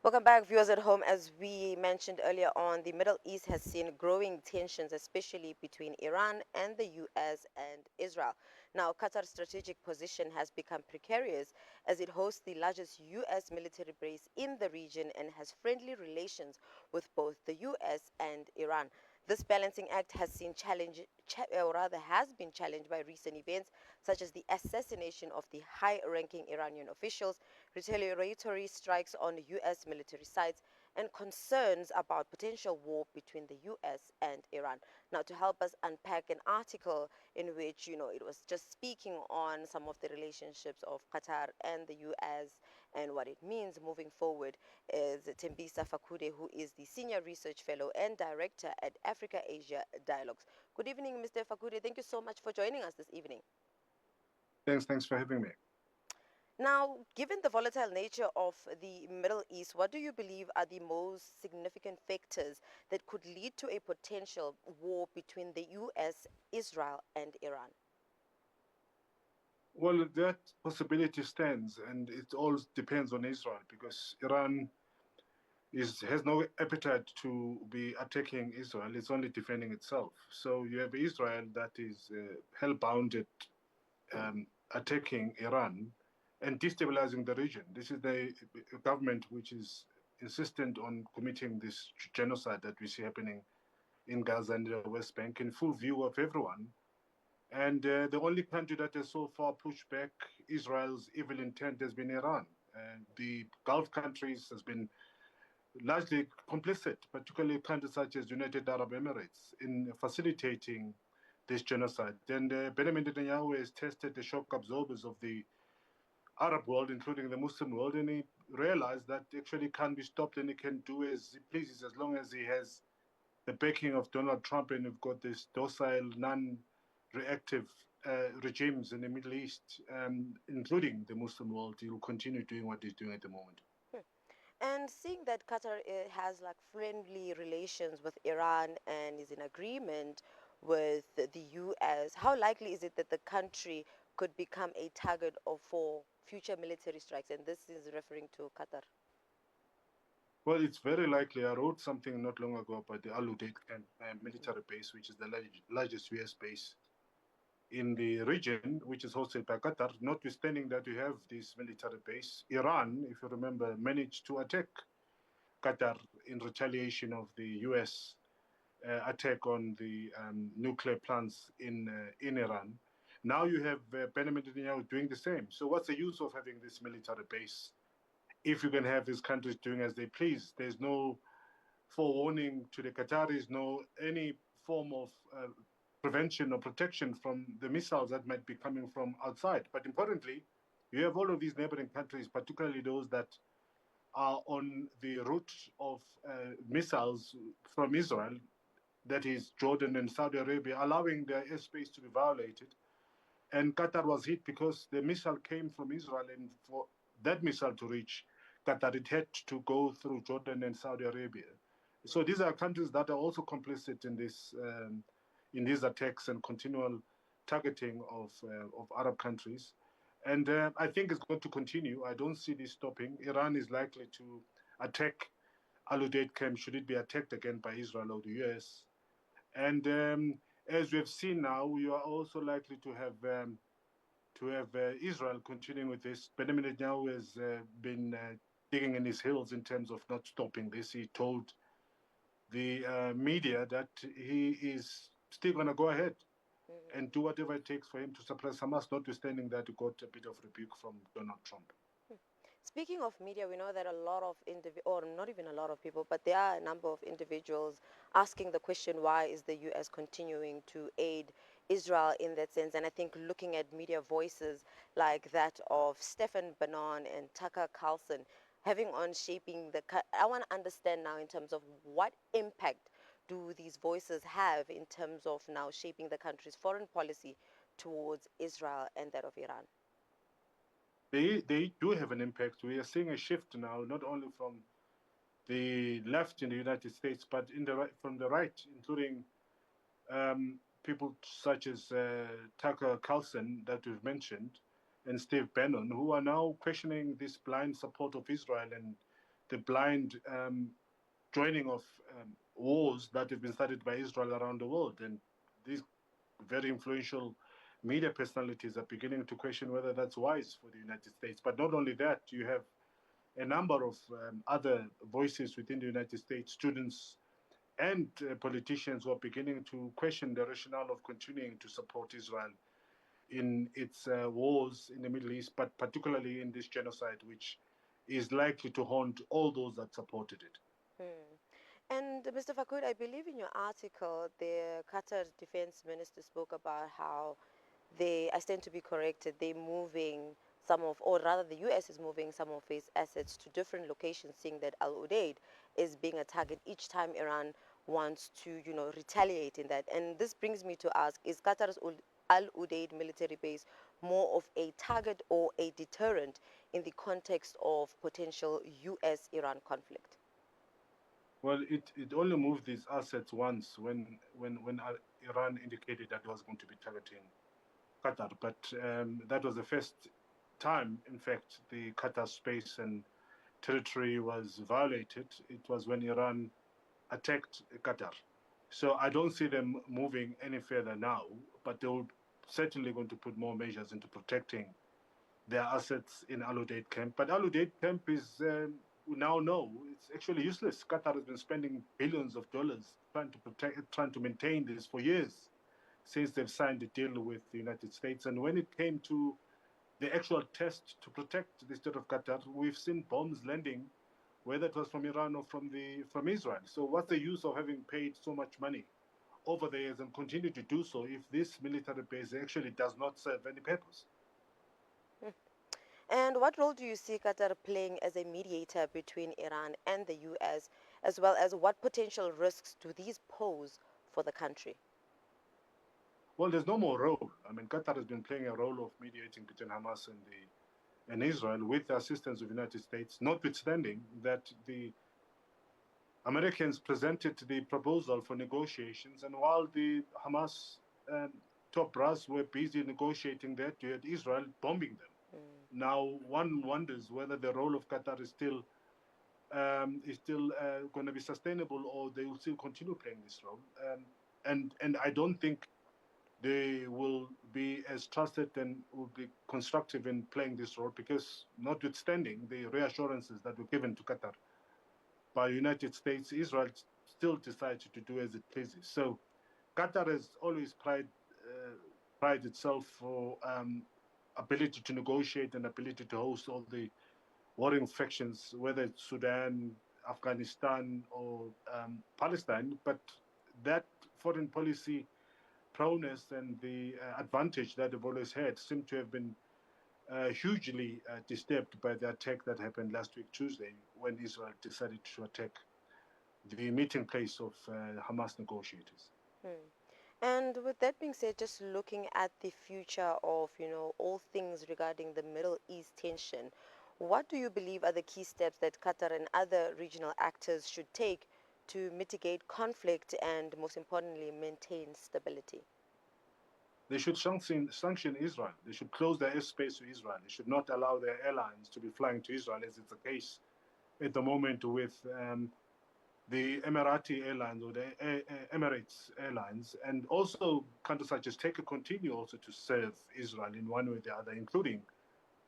Welcome back, viewers at home. As we mentioned earlier on, the Middle East has seen growing tensions, especially between Iran and the U.S. and Israel. Now, Qatar's strategic position has become precarious as it hosts the largest U.S. military base in the region and has friendly relations with both the U.S. and Iran. This balancing act has seen or rather has been challenged by recent events such as the assassination of the high-ranking Iranian officials, retaliatory strikes on U.S. military sites, and concerns about potential war between the U.S. and Iran. Now, to help us unpack an article in which, it was just speaking on some of the relationships of Qatar and the U.S. and what it means moving forward, is Thembisa Fakude, who is the Senior Research Fellow and Director at Africa-Asia Dialogues. Good evening, Mr. Fakude. Thank you so much for joining us this evening. Thanks for having me. Now, given the volatile nature of the Middle East, what do you believe are the most significant factors that could lead to a potential war between the U.S., Israel, and Iran? Well, that possibility stands, and it all depends on Israel because Iran has no appetite to be attacking Israel. It's only defending itself. So you have Israel that is hell-bound at attacking Iran and destabilizing the region. This is the government which is insistent on committing this genocide that we see happening in Gaza and the West Bank in full view of everyone. And the only country that has so far pushed back Israel's evil intent has been Iran. The Gulf countries has been largely complicit, particularly countries such as United Arab Emirates, in facilitating this genocide. And Benjamin Netanyahu has tested the shock absorbers of the Arab world, including the Muslim world, and he realized that actually can't be stopped and he can do as he pleases as long as he has the backing of Donald Trump and you've got this docile, non-reactive regimes in the Middle East, including the Muslim world. He will continue doing what he's doing at the moment. And seeing that Qatar has like friendly relations with Iran and is in agreement with the US, how likely is it that the country could become a target for future military strikes? And this is referring to Qatar. Well, it's very likely. I wrote something not long ago about the Al Udeid military base, which is the largest US base in the region, which is hosted by Qatar. Notwithstanding that we have this military base, Iran, if you remember, managed to attack Qatar in retaliation of the US attack on the nuclear plants in Iran. Now you have Benjamin Netanyahu doing the same. So what's the use of having this military base if you can have these countries doing as they please? There's no forewarning to the Qataris, no any form of prevention or protection from the missiles that might be coming from outside. But importantly, you have all of these neighboring countries, particularly those that are on the route of missiles from Israel, that is Jordan and Saudi Arabia, allowing their airspace to be violated. And Qatar was hit because the missile came from Israel, and for that missile to reach Qatar, it had to go through Jordan and Saudi Arabia. So these are countries that are also complicit in these attacks and continual targeting of Arab countries. And I think it's going to continue. I don't see this stopping. Iran is likely to attack Al Udeid camp should it be attacked again by Israel or the US. And as we have seen now, we are also likely to have Israel continuing with this. Benjamin Netanyahu has been digging in his heels in terms of not stopping this. He told the media that he is still going to go ahead and do whatever it takes for him to suppress Hamas, notwithstanding that he got a bit of rebuke from Donald Trump. Speaking of media, we know that a lot of or not even a lot of people, but there are a number of individuals asking the question, why is the U.S. continuing to aid Israel in that sense? And I think looking at media voices like that of Stephen Bannon and Tucker Carlson having on shaping I want to understand now in terms of what impact do these voices have in terms of now shaping the country's foreign policy towards Israel and that of Iran? They do have an impact. We are seeing a shift now, not only from the left in the United States, but from the right, including people such as Tucker Carlson that we've mentioned, and Steve Bannon, who are now questioning this blind support of Israel and the blind joining of wars that have been started by Israel around the world. And these very influential media personalities are beginning to question whether that's wise for the United States. But not only that, you have a number of other voices within the United States, students and politicians who are beginning to question the rationale of continuing to support Israel in its wars in the Middle East, but particularly in this genocide, which is likely to haunt all those that supported it. Hmm. And Mr. Fakud, I believe in your article, the Qatar defense minister spoke about how they, I stand to be corrected, they're moving some of, or rather the US is moving some of its assets to different locations, seeing that Al Udeid is being a target each time Iran wants to, retaliate in that. And this brings me to ask, is Qatar's Al Udeid military base more of a target or a deterrent in the context of potential US Iran conflict? Well, it only moved these assets once when Iran indicated that it was going to be targeting Qatar, but that was the first time, in fact, the Qatar space and territory was violated. It was when Iran attacked Qatar. So I don't see them moving any further now, but they will certainly going to put more measures into protecting their assets in Al Udeid camp. But Al Udeid camp is we now know it's actually useless. Qatar has been spending billions of dollars trying to maintain this for years since they've signed the deal with the United States. And when it came to the actual test to protect the state of Qatar, we've seen bombs landing, whether it was from Iran or from Israel. So what's the use of having paid so much money over the years and continue to do so if this military base actually does not serve any purpose? And what role do you see Qatar playing as a mediator between Iran and the US, as well as what potential risks do these pose for the country? Well, there's no more role. I mean, Qatar has been playing a role of mediating between Hamas and Israel with the assistance of the United States, notwithstanding that the Americans presented the proposal for negotiations, and while the Hamas top brass were busy negotiating that, you had Israel bombing them. Mm. Now, one wonders whether the role of Qatar is still going to be sustainable, or they will still continue playing this role. And I don't think they will be as trusted and will be constructive in playing this role because, notwithstanding the reassurances that were given to Qatar by the United States, Israel still decided to do as it pleases. So Qatar has always pride itself for ability to negotiate and ability to host all the warring factions, whether it's Sudan, Afghanistan, or Palestine. But that foreign policy prowess and the advantage that they've always had seem to have been hugely disturbed by the attack that happened last week, Tuesday, when Israel decided to attack the meeting place of Hamas negotiators. Hmm. And with that being said, just looking at the future of, all things regarding the Middle East tension, what do you believe are the key steps that Qatar and other regional actors should take to mitigate conflict and, most importantly, maintain stability? They should sanction Israel. They should close their airspace to Israel. They should not allow their airlines to be flying to Israel, as is the case at the moment with the Emirati Airlines or the Emirates Airlines. And also, countries such as Turkey continue also to serve Israel in one way or the other, including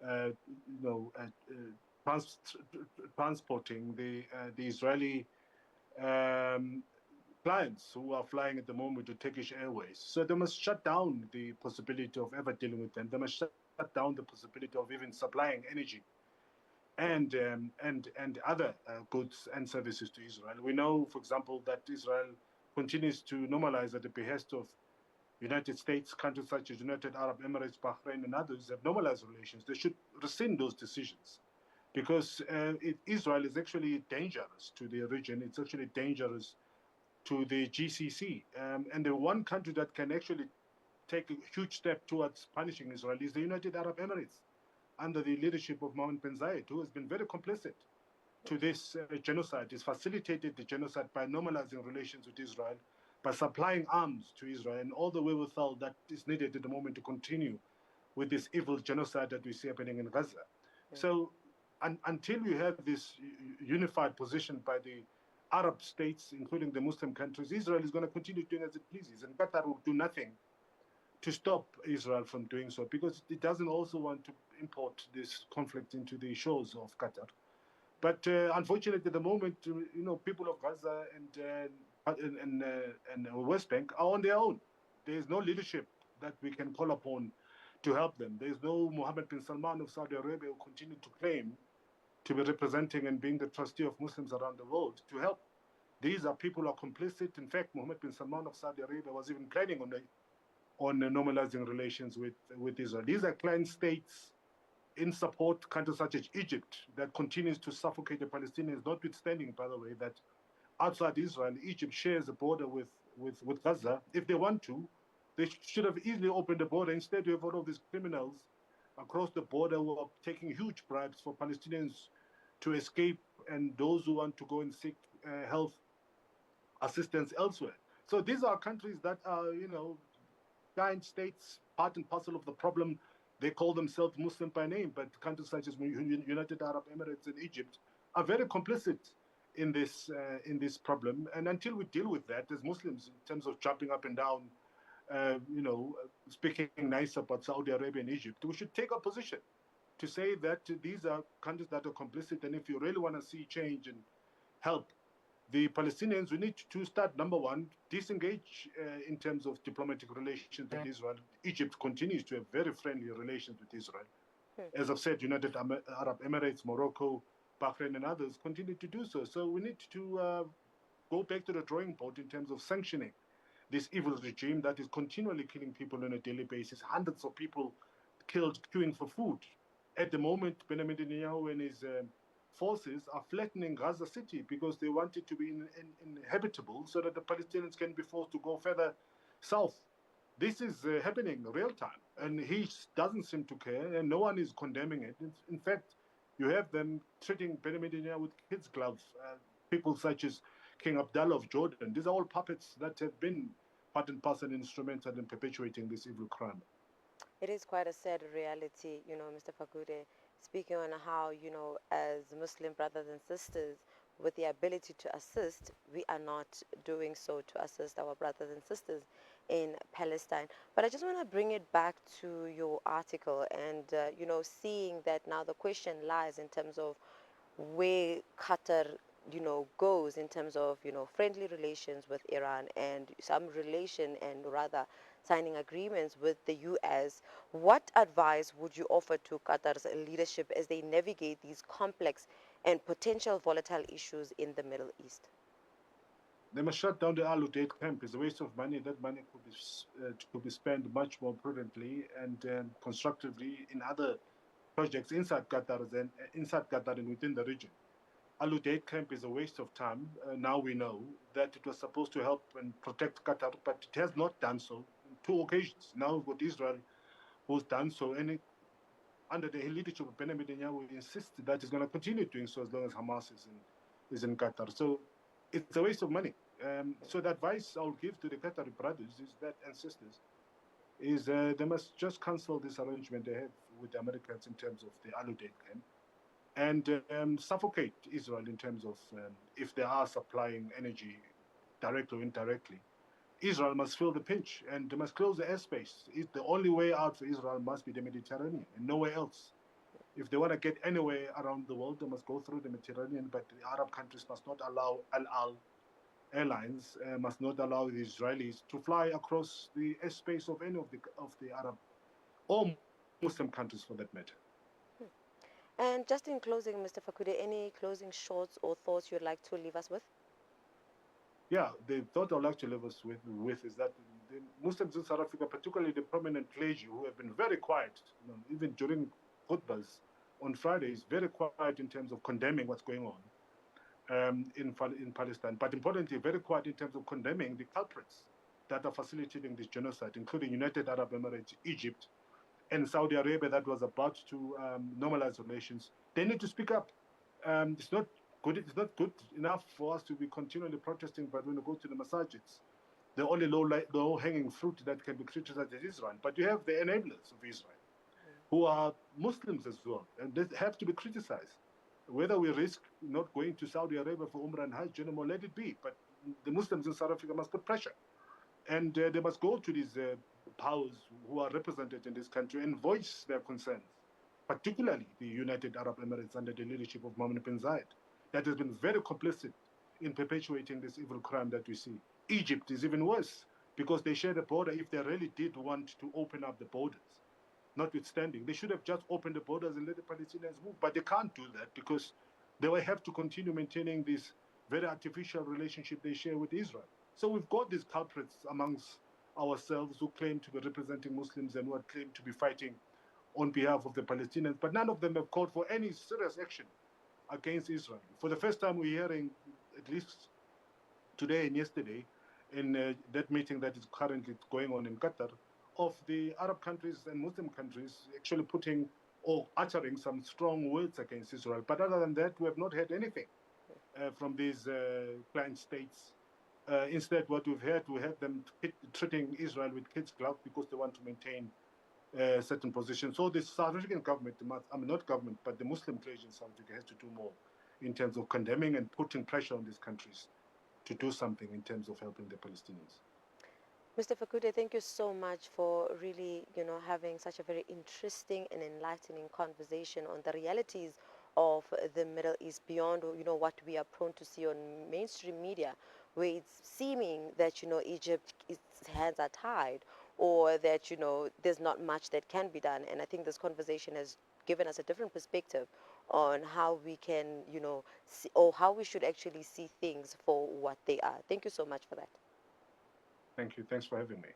uh, you know, uh, uh, trans- transporting the Israeli um, clients who are flying at the moment with Turkish Airways. So they must shut down the possibility of ever dealing with them. They must shut down the possibility of even supplying energy and other goods and services to Israel. We know, for example, that Israel continues to normalize at the behest of United States, countries such as United Arab Emirates, Bahrain, and others have normalized relations. They should rescind those decisions because Israel is actually dangerous to the region. It's actually dangerous to the GCC. And the one country that can actually take a huge step towards punishing Israel is the United Arab Emirates under the leadership of Mohammed bin Zayed, who has been very complicit to this genocide. He's facilitated the genocide by normalizing relations with Israel, by supplying arms to Israel, and all the wherewithal that is needed at the moment to continue with this evil genocide that we see happening in Gaza. Mm. So until you have this unified position by the Arab states, including the Muslim countries, Israel is going to continue doing as it pleases, and Qatar will do nothing to stop Israel from doing so, because it doesn't also want to import this conflict into the shores of Qatar. But unfortunately, at the moment, people of Gaza and West Bank are on their own. There is no leadership that we can call upon to help them. There is no Mohammed bin Salman of Saudi Arabia who continue to claim to be representing and being the trustee of Muslims around the world to help. These are people who are complicit. In fact, Mohammed bin Salman of Saudi Arabia was even planning on normalizing relations with Israel. These are client states in support countries such as Egypt that continues to suffocate the Palestinians, notwithstanding, by the way, that outside Israel, Egypt shares a border with Gaza. If they want to, they should have easily opened the border. Instead, you have all of these criminals across the border who are taking huge bribes for Palestinians to escape, and those who want to go and seek health assistance elsewhere. So these are countries that are, giant states, part and parcel of the problem. They call themselves Muslim by name, but countries such as United Arab Emirates and Egypt are very complicit in this problem. And until we deal with that as Muslims, in terms of jumping up and down, speaking nice about Saudi Arabia and Egypt, we should take a position to say that these are countries that are complicit. And if you really want to see change and help the Palestinians, we need to start, number one, disengage in terms of diplomatic relations with Israel. Egypt continues to have very friendly relations with Israel. As I've said, United Arab Emirates, Morocco, Bahrain, and others continue to do so. So we need to go back to the drawing board in terms of sanctioning this evil regime that is continually killing people on a daily basis. Hundreds of people killed queuing for food. At the moment, Benjamin Netanyahu and his forces are flattening Gaza City because they want it to be inhabitable so that the Palestinians can be forced to go further south. This is happening real time, and he doesn't seem to care, and no one is condemning it. In fact, you have them treating Benjamin Netanyahu with kids' gloves. People such as King Abdullah of Jordan. These are all puppets that have been part and parcel and instrumental in perpetuating this evil crime. It is quite a sad reality, Mr. Fakude, speaking on how, as Muslim brothers and sisters with the ability to assist, we are not doing so to assist our brothers and sisters in Palestine. But I just want to bring it back to your article and, seeing that now the question lies in terms of where Qatar, goes in terms of, friendly relations with Iran and some relation and rather signing agreements with the US. What advice would you offer to Qatar's leadership as they navigate these complex and potential volatile issues in the Middle East? They must shut down the Al Udeid camp. It's a waste of money. That money could be spent much more prudently and constructively in other projects inside Qatar and within the region. Al Udeid camp is a waste of time. Now we know that it was supposed to help and protect Qatar, but it has not done so on two occasions. Now we've got Israel, who's done so, and under the leadership of Benjamin Netanyahu, insists that he's going to continue doing so as long as Hamas is in Qatar. So it's a waste of money. So the advice I would give to the Qatari brothers is that and sisters is they must just cancel this arrangement they have with the Americans in terms of the Al Udeid camp and suffocate Israel in terms of if they are supplying energy directly or indirectly. Israel must feel the pinch and they must close the airspace. The only way out for Israel must be the Mediterranean and nowhere else. If they want to get anywhere around the world, they must go through the Mediterranean, but the Arab countries must not allow Al Al airlines, must not allow the Israelis to fly across the airspace of any of the Arab or Muslim countries for that matter. And just in closing, Mr. Fakude, any closing shots or thoughts you'd like to leave us with? Yeah, the thought I'd like to leave us with is that the Muslims in South Africa, particularly the prominent clergy who have been very quiet, even during khutbas on Fridays, very quiet in terms of condemning what's going on in Palestine, but importantly, very quiet in terms of condemning the culprits that are facilitating this genocide, including United Arab Emirates, Egypt, and Saudi Arabia that was about to normalize relations. They need to speak up. It's not good. It's not good enough for us to be continually protesting, but when we go to the masajids, the only low-hanging fruit that can be criticized is Israel. But you have the enablers of Israel, who are Muslims as well, and they have to be criticized. Whether we risk not going to Saudi Arabia for Umrah and Hajj anymore, let it be. But the Muslims in South Africa must put pressure. And they must go to these powers who are represented in this country and voice their concerns, particularly the United Arab Emirates under the leadership of Mohammed bin Zayed, that has been very complicit in perpetuating this evil crime that we see. Egypt is even worse because they share the border. If they really did want to open up the borders, notwithstanding, they should have just opened the borders and let the Palestinians move. But they can't do that because they will have to continue maintaining this very artificial relationship they share with Israel. So we've got these culprits amongst ourselves who claim to be representing Muslims and who claim to be fighting on behalf of the Palestinians, but none of them have called for any serious action against Israel. For the first time, we're hearing, at least today and yesterday, in that meeting that is currently going on in Qatar, of the Arab countries and Muslim countries actually putting or uttering some strong words against Israel. But other than that, we have not heard anything from these client states. Instead, what we had them treating Israel with kids' gloves because they want to maintain certain positions. So the South African government, I mean not government, but the Muslim clergy in South Africa has to do more in terms of condemning and putting pressure on these countries to do something in terms of helping the Palestinians. Mr. Fakude, thank you so much for really, having such a very interesting and enlightening conversation on the realities of the Middle East beyond, what we are prone to see on mainstream media, where it's seeming that, Egypt, its hands are tied, or that, there's not much that can be done. And I think this conversation has given us a different perspective on how we can, see, or how we should actually see things for what they are. Thank you so much for that. Thank you. Thanks for having me.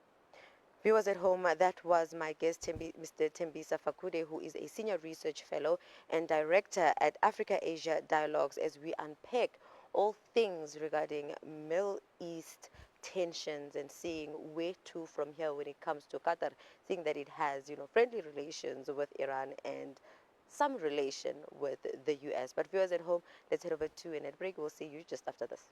Viewers at home, that was my guest, Mr. Thembisa Fakude, who is a senior research fellow and director at Africa Asia Dialogues, as we unpack all things regarding Middle East tensions and seeing where to from here when it comes to Qatar, seeing that it has, friendly relations with Iran and some relation with the US. But viewers at home, let's head over to an ad break. We'll see you just after this.